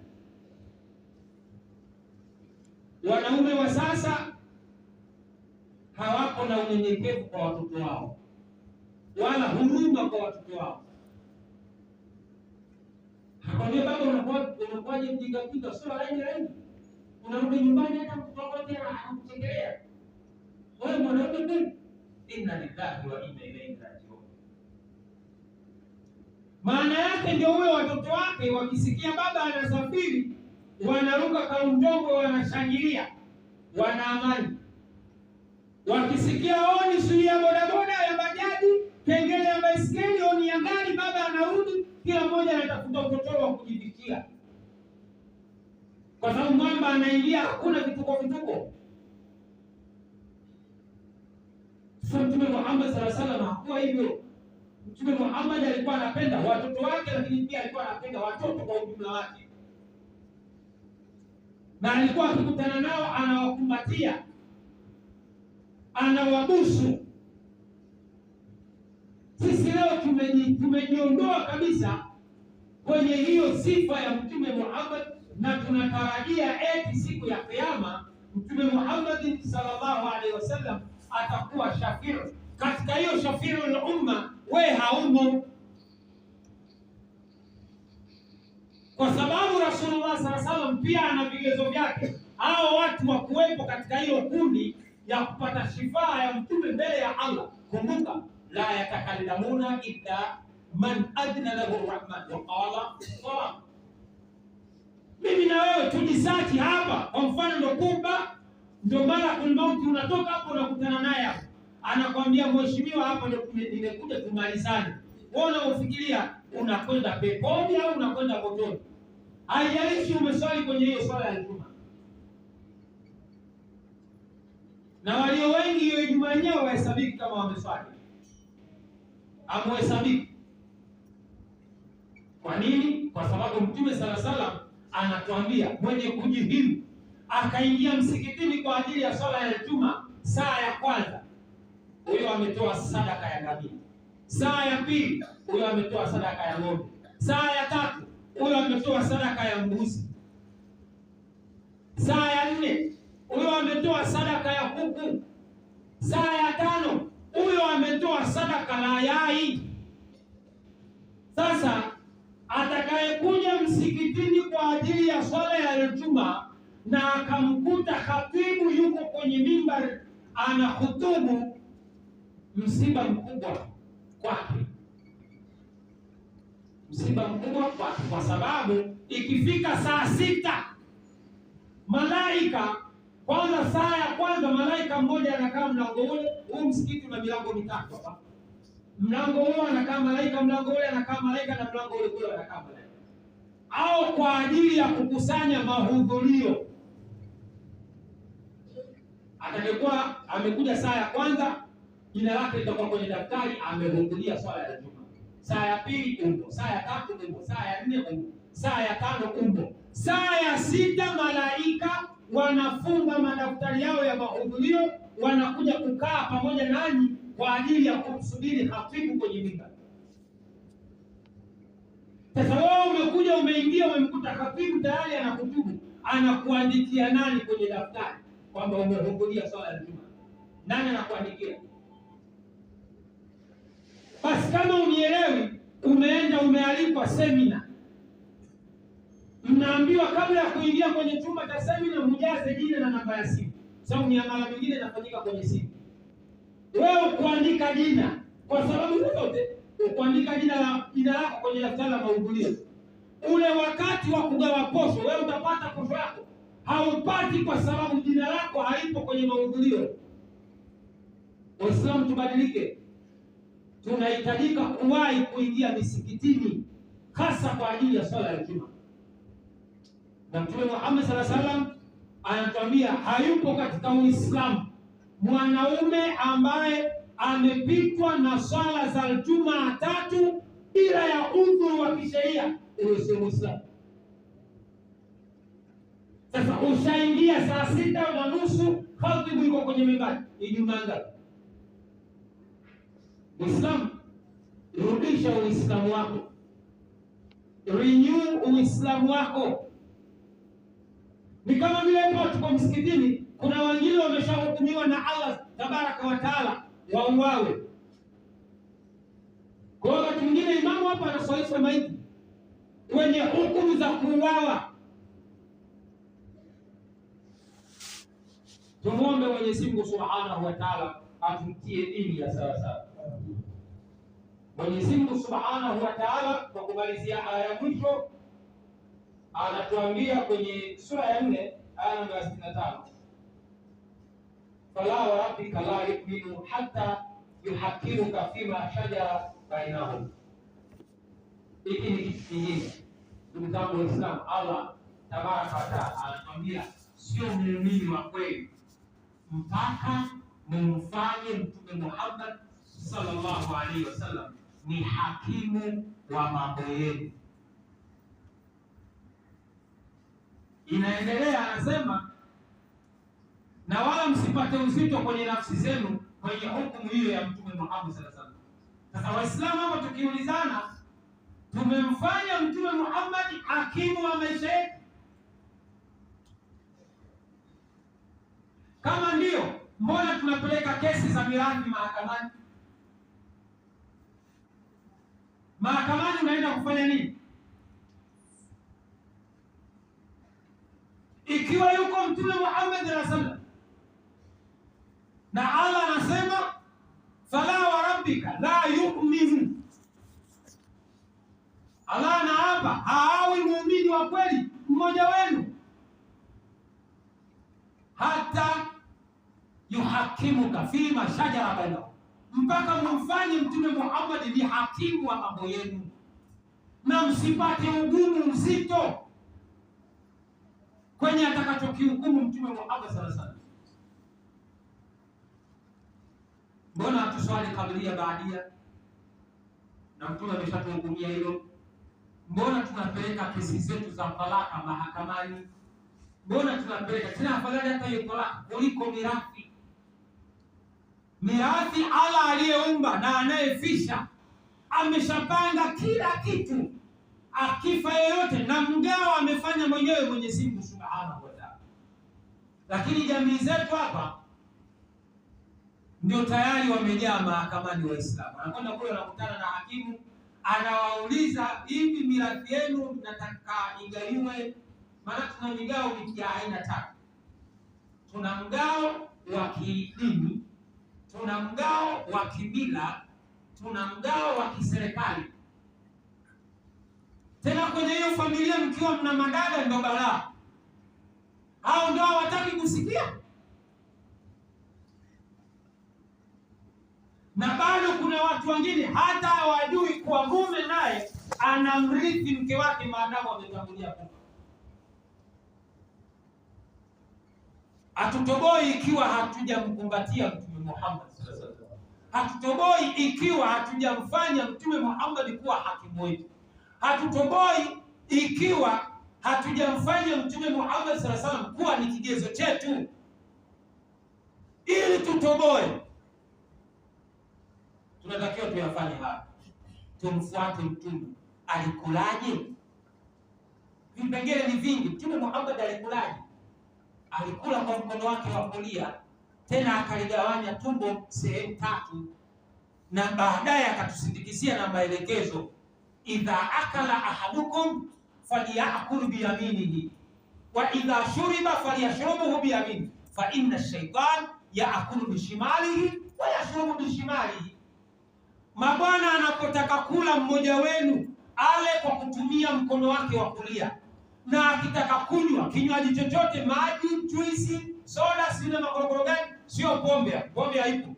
Wanaume wa sasa hawako na unyenyekevu kwa watoto wao, wala huruma kwa watoto wao. Hakwambia baba, unakuwaje mjinga, sio laini, unarudi nyumbani hata mtoto wako tena anakuchekelea wewe mwanaume kweli. Inna lillahi wa inna ilaihi rajiun. Maana yake ndio huyo, watoto wake wakisikia baba anasafiri wanaruka kaundongo, wanashangilia, wana amani. Wakisikia oni suri ya bodaboda, ya bajaji, kengele ya baiskeli, oni ya gari, baba anarudi, kila mmoja anatafuta utotoro wa kujifikia, kwa sababu mwamba anaingia, hakuna vituko. Mtume Muhammad sallallahu alaihi wasallam hakuwa hivyo. Mtume Muhammad alikuwa anapenda watoto wake, lakini pia alikuwa anapenda watoto kwa ujumla wake, na alikuwa akikutana nao anawakumbatia, anawabusu. Sisi leo tumejiondoa kabisa kwenye hiyo sifa ya Mtume Muhammad, na tunatarajia eti siku ya Kiyama Mtume Muhammad sallallahu alaihi wasallam atakuwa shafiu. Katika hiyo shafiu al-umma we haumo, kwa sababu Rasulullah sallallahu alaihi wasallam pia ana vigezo vyake. Hao watu wa kuwepo katika hiyo kundi ya kupata shifaa ya mtume mbele ya Allah. Kumbuka, la yatakallamuna illa man adna lahu rahman wa qala salam. Mimi na wewe tujisachi hapa, kwa mfano ndo Kuba, ndo malakul mauti, unatoka hapo unakutana naye hapo, anakwambia mheshimiwa, hapa ndo nimekuja tumalizane. Wewe unafikiria unakwenda peponi au unakwenda motoni? Haijalishi umeswali kwenye hiyo swala ya Ijumaa. Na walio wengi hiyo Ijumaa yenyewe wahesabiki kama wameswali, amhesabiki. Kwa nini? Kwa sababu Mtume sallallahu alaihi wasallam anatuambia mwenye kujihimu akaingia msikitini kwa ajili ya swala ya Ijumaa saa ya kwanza, huyo ametoa sadaka ya ngamia. Saa ya pili, huyo ametoa sadaka ya ng'ombe. Saa ya tatu, huyo ametoa sadaka ya mbuzi. Saa ya nne, huyo ametoa sadaka ya kuku. Saa ya tano, huyo ametoa sadaka la yai. Sasa atakayekuja msikitini kwa ajili ya swala ya Ijumaa na akamkuta khatibu yuko kwenye mimbar anahutubu, msiba mkubwa kwake, msiba mkubwa kwake, kwa sababu ikifika saa 6 malaika kwanza, saa ya kwanza malaika mmoja anakaa mlango ule. Huu msikiti una milango mitatu hapa, mlango huo anakaa malaika, mlango ule anakaa malaika, na mlango ule kule anakaa malaika, au kwa ajili ya kukusanya mahudhurio. Atakayekuwa amekuja saa ya kwanza, jina lake litakuwa kwenye daftari, amehudhuria swala ya Ijumaa. Saa ya pili umbo, saa ya tatu umbo, saa ya 4 umbo, saa ya 5 umbo, saa ya 6 malaika wanafunga madaftari yao ya mahudhurio, wanakuja kukaa pamoja nanyi kwa ajili ya kumsubiri khatibu kwenye mimbar. Sasa wewe umekuja, umeingia, umemkuta khatibu tayari anakutubu, anakuandikia nani kwenye daftari kwamba umehudhuria swala ya Ijumaa? Nani anakuandikia? Basi kama unielewi, umeenda umealikwa semina, mnaambiwa kabla ya kuingia kwenye chumba cha semina mjaze jina na namba ya simu, sababu miamala mingine inafanyika kwenye simu. Wewe kuandika jina kwa sababu yote, kuandika jina lako kwenye daftari la mahudhurio, ule wakati wa kugawa posho wewe utapata posho yako, haupati kwa sababu jina lako halipo kwenye mahudhurio. Waislamu tubadilike, tunahitajika kuwahi kuingia misikitini, hasa kwa ajili ya swala ya Ijumaa. Na Mtume Muhammad sallallahu alaihi wasallam anatuambia hayupo katika Uislamu mwanaume ambaye amepitwa na swala za Ijumaa 3 bila ya udhuru wa kisheria, huyo sio Muislamu. Sasa ushaingia saa 6:30, khatibu yuko kwenye mimbari, Ijumaa ngapi? Muislamu, rudisha Uislamu wako, renew Uislamu wako. Ni kama vile hapo tuko msikitini, kuna wengine wameshahukumiwa na Allah tabaraka wa taala wauawe. Kwa wakati mwingine imamu hapa anaswalisha maiti wenye hukumu za kuuawa. Tumuombe Mwenyezi Mungu Subhanahu wa Ta'ala atutie dini ya sawa sawa. Mwenyezi Mungu Subhanahu wa Ta'ala, kwa kumalizia aya ya mwisho, anatuambia kwenye sura ya 4 aya namba 65, fala wa rabbika la yu'minu hatta yuhakkimuka fima shajara bainahum. Hiki ni kitu kingine, ndugu zangu Waislamu. Allah tabaraka wa taala anatuambia sio muumini wa kweli mpaka mumfanye Mtume Muhammad sallallahu alaihi wasallam ni hakimu wa mambo yenu. Inaendelea, anasema na wala msipate uzito kwenye nafsi zenu kwenye hukumu hiyo ya Mtume Muhammad sallallahu alaihi wasallam. Sasa Waislamu hapo tukiulizana, tumemfanya Mtume Muhammad hakimu wa maisha yetu? Kama ndio, mbona tunapeleka kesi za mirathi mahakamani? Mahakamani unaenda kufanya nini? Ikiwa yuko Mtume Muhammad sallallahu alaihi wasallam na Allah anasema fala wa rabbika la yu'minu, Allah anaapa haawi muumini wa kweli mmoja wenu hata yuhakimuka fima shajara bainahum, mpaka mumfanye Mtume Muhammad ni hakimu wa mambo yenu, na msipate ugumu mzito kwenye atakachokihukumu Mtume Muhammad sallallahu alaihi wasallam. Mbona hatuswali kablia baadia na Mtume ameshatuhukumia hilo? Mbona tunapeleka kesi zetu za talaka mahakamani? Mbona tunapeleka tena, afadhali hata hiyo talaka kuliko mirathi? Mirathi Allah aliyeumba na anayefisha ameshapanga kila kitu, akifa yeyote na mgao amefanya mwenyewe Mwenyezi Mungu Subhanahu wa Ta'ala. Lakini jamii zetu hapa ndio tayari wamejaa mahakamani. Waislamu anakwenda kule, anakutana na hakimu, anawauliza hivi, mirathi yenu mnataka igaiwe Maana tuna migao ya aina tatu. Tuna mgao wa kidini, tuna mgao wa kimila, tuna mgao wa kiserikali. Tena kwenye hiyo familia mkiwa mna madada ndo balaa. Hao ndio hawataki kusikia. Na bado kuna watu wengine hata hawajui kuwa mume naye anamrithi mke wake maadamu ametangulia kufa. Hatutoboi ikiwa hatujamkumbatia Mtume Muhammad sallallahu alaihi wasallam. Hatutoboi ikiwa hatujamfanya Mtume Muhammad kuwa hakimu wetu. Hatutoboi ikiwa hatujamfanya Mtume Muhammad sallallahu alaihi wasallam kuwa ni kigezo chetu. Ili tutoboe, tunatakiwa tuyafanye haya. Tumfuate Mtume. Alikulaje? Vipengele ni vingi. Mtume Muhammad alikulaje? Alikula kwa mkono wake wa kulia, tena akaligawanya tumbo sehemu tatu, na baadaye akatusindikizia na maelekezo, idha akala ahadukum falyakul biyaminihi wa idha shuriba falyashrubuhu biyaminihi fa inna ash-shaytan yaakulu bishimalihi wa yashrubu bishimalihi. Mabwana anapotaka kula, mmoja wenu ale kwa kutumia mkono wake wa kulia, na akitaka kunywa kinywaji chochote, maji, juisi, soda, sina makorokoro gani, sio pombe. Pombe haipo.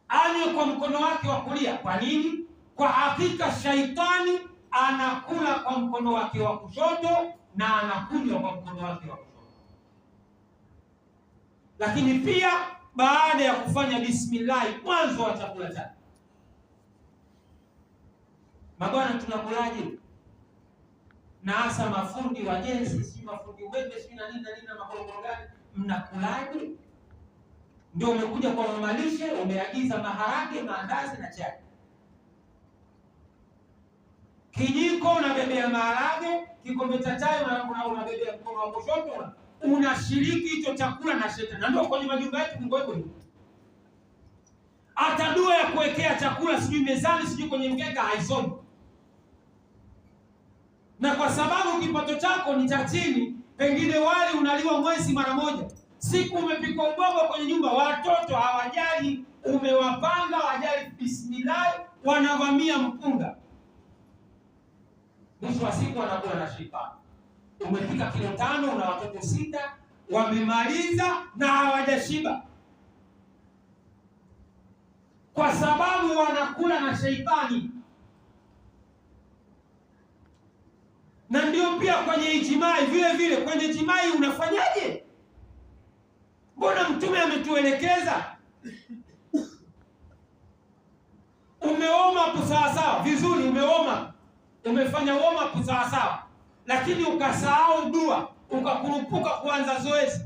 Anywe kwa mkono wake wa kulia. Kwa nini? Kwa hakika shaitani anakula kwa mkono wake wa kushoto na anakunywa kwa mkono wake wa kushoto. Lakini pia baada ya kufanya bismillah mwanzo wa chakula chake. Mabwana, tunakulaje? Na hasa mafundi wa jezi, si mafundi wembe, si na nini na makorokoro gani, mnakulaje? Ndio umekuja kwa mamalishe, umeagiza maharage, maandazi na chai. Kijiko unabebea maharage, kikombe cha chai unabebea mkono wa kushoto, unashiriki hicho chakula na shetani. Na ndio kwenye majumba yetu ngo hivyo. Hata dua ya kuwekea chakula sijui mezani, sijui kwenye mkeka haisomi. Na kwa sababu kipato chako ni cha chini, pengine wali unaliwa mwezi mara moja. Siku umepika uboga kwenye nyumba, watoto hawajali, umewapanga hawajali, bismillah, wanavamia mpunga. Mwisho wa siku wanakuwa na shifa. Umepika kilo 5 una watoto 6, wamemaliza na hawajashiba. Kwa sababu wanakula na sheitani. Na ndio pia kwenye ijimai vile vile. Kwenye ijimai unafanyaje? Mbona Mtume ametuelekeza? Umeoma kusawasawa vizuri, umeoma, umefanya woma kusawasawa, lakini ukasahau dua, ukakurupuka kuanza zoezi.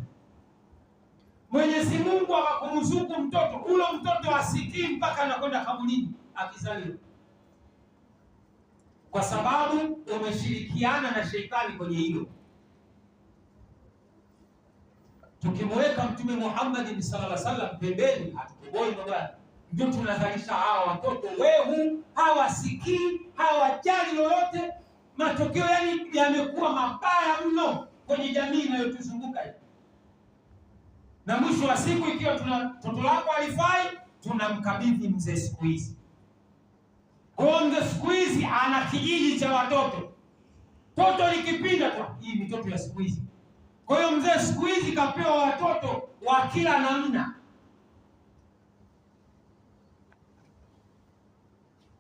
Mwenyezi Mungu akakuruzuku mtoto, ule mtoto asikii mpaka anakwenda kaburini akizaliwa, kwa sababu umeshirikiana na sheitani kwenye hilo. Tukimweka Mtume Muhammad sallallahu alaihi wasallam pembeni, hatukuboi bwana. Ndio tunazalisha hawa watoto wehu, hawasikii, hawajali lolote. Matokeo yani yamekuwa mabaya mno kwenye jamii inayotuzunguka hii. Na mwisho wa siku, ikiwa mtoto wako alifai, tunamkabidhi mzee siku hizi. Kwa mzee siku hizi ana kijiji cha watoto. Toto likipinda tu, hii mitoto ya siku hizi. Kwa hiyo mzee siku hizi kapewa watoto wa kila namna.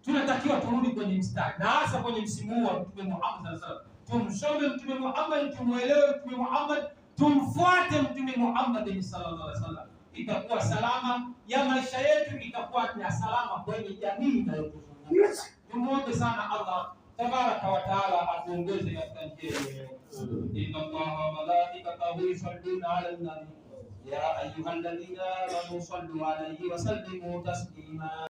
Tunatakiwa turudi kwenye mstari, na hasa kwenye msimu huu wa Mtume Muhammad sallallahu alaihi wasallam. Tumsome Mtume Muhammad, tumuelewe Mtume Muhammad, tumfuate Mtume Muhammad sallallahu alaihi wasallam. Itakuwa salama ya maisha yetu, itakuwa ni salama kwenye jamii inayotuzunguka. Tumuombe sana Allah tabaraka wa taala atuongoze katika njia hiyo. Inna Allaha wa malaikatahu yusalluna ala nabi ya ayyuhalladhina amanu sallu alayhi wa sallimu taslima.